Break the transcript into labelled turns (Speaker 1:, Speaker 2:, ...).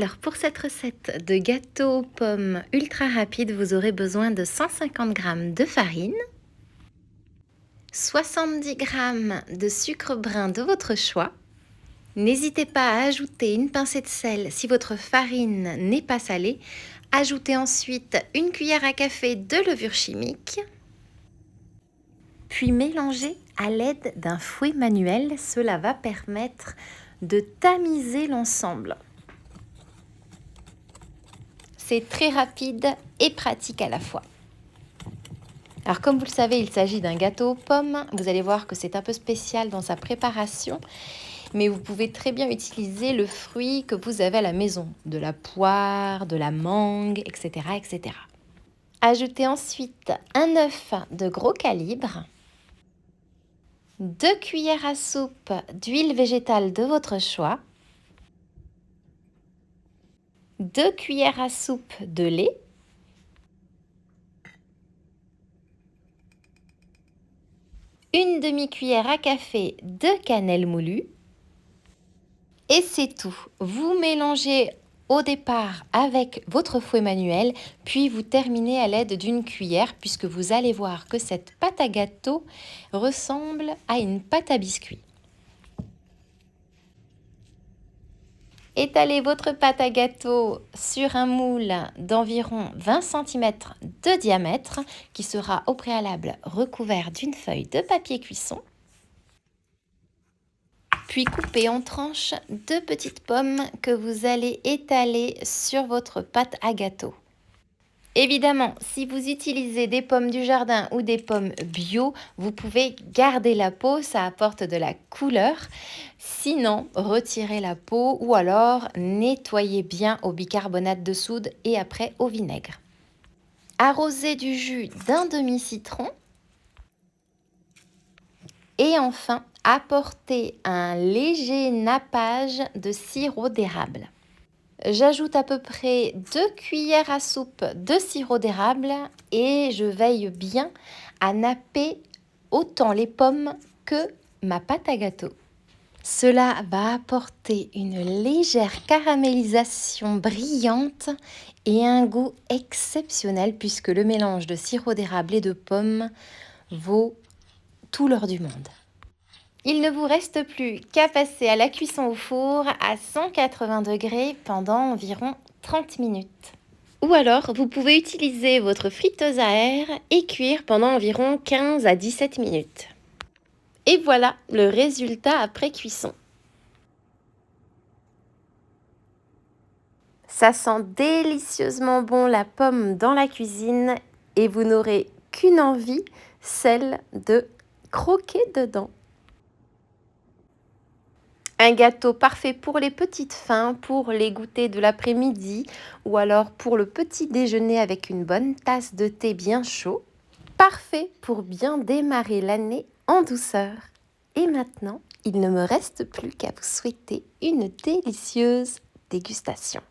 Speaker 1: Alors pour cette recette de gâteau aux pommes ultra rapide, vous aurez besoin de 150 g de farine, 70 g de sucre brun de votre choix. N'hésitez pas à ajouter une pincée de sel si votre farine n'est pas salée. Ajoutez ensuite une cuillère à café de levure chimique. Puis mélangez à l'aide d'un fouet manuel. Cela va permettre de tamiser l'ensemble. C'est très rapide et pratique à la fois. Alors comme vous le savez, il s'agit d'un gâteau aux pommes. Vous allez voir que c'est un peu spécial dans sa préparation, mais vous pouvez très bien utiliser le fruit que vous avez à la maison, de la poire, de la mangue, etc., etc. Ajoutez ensuite un œuf de gros calibre, 2 cuillères à soupe d'huile végétale de votre choix, 2 cuillères à soupe de lait, une demi-cuillère à café de cannelle moulue. Et c'est tout. Vous mélangez au départ avec votre fouet manuel, puis vous terminez à l'aide d'une cuillère, puisque vous allez voir que cette pâte à gâteau ressemble à une pâte à biscuit. Étalez votre pâte à gâteau sur un moule d'environ 20 cm de diamètre, qui sera au préalable recouvert d'une feuille de papier cuisson. Puis coupez en tranches 2 petites pommes que vous allez étaler sur votre pâte à gâteau. Évidemment, si vous utilisez des pommes du jardin ou des pommes bio, vous pouvez garder la peau, ça apporte de la couleur. Sinon, retirez la peau ou alors nettoyez bien au bicarbonate de soude et après au vinaigre. Arrosez du jus d'un demi-citron. Et enfin, apportez un léger nappage de sirop d'érable. J'ajoute à peu près 2 cuillères à soupe de sirop d'érable et je veille bien à napper autant les pommes que ma pâte à gâteau. Cela va apporter une légère caramélisation brillante et un goût exceptionnel puisque le mélange de sirop d'érable et de pommes vaut tout l'or du monde. Il ne vous reste plus qu'à passer à la cuisson au four à 180 degrés pendant environ 30 minutes. Ou alors, vous pouvez utiliser votre friteuse à air et cuire pendant environ 15 à 17 minutes. Et voilà le résultat après cuisson. Ça sent délicieusement bon la pomme dans la cuisine et vous n'aurez qu'une envie, celle de croquer dedans. Un gâteau parfait pour les petites faims, pour les goûters de l'après-midi ou alors pour le petit déjeuner avec une bonne tasse de thé bien chaud. Parfait pour bien démarrer l'année en douceur. Et maintenant, il ne me reste plus qu'à vous souhaiter une délicieuse dégustation.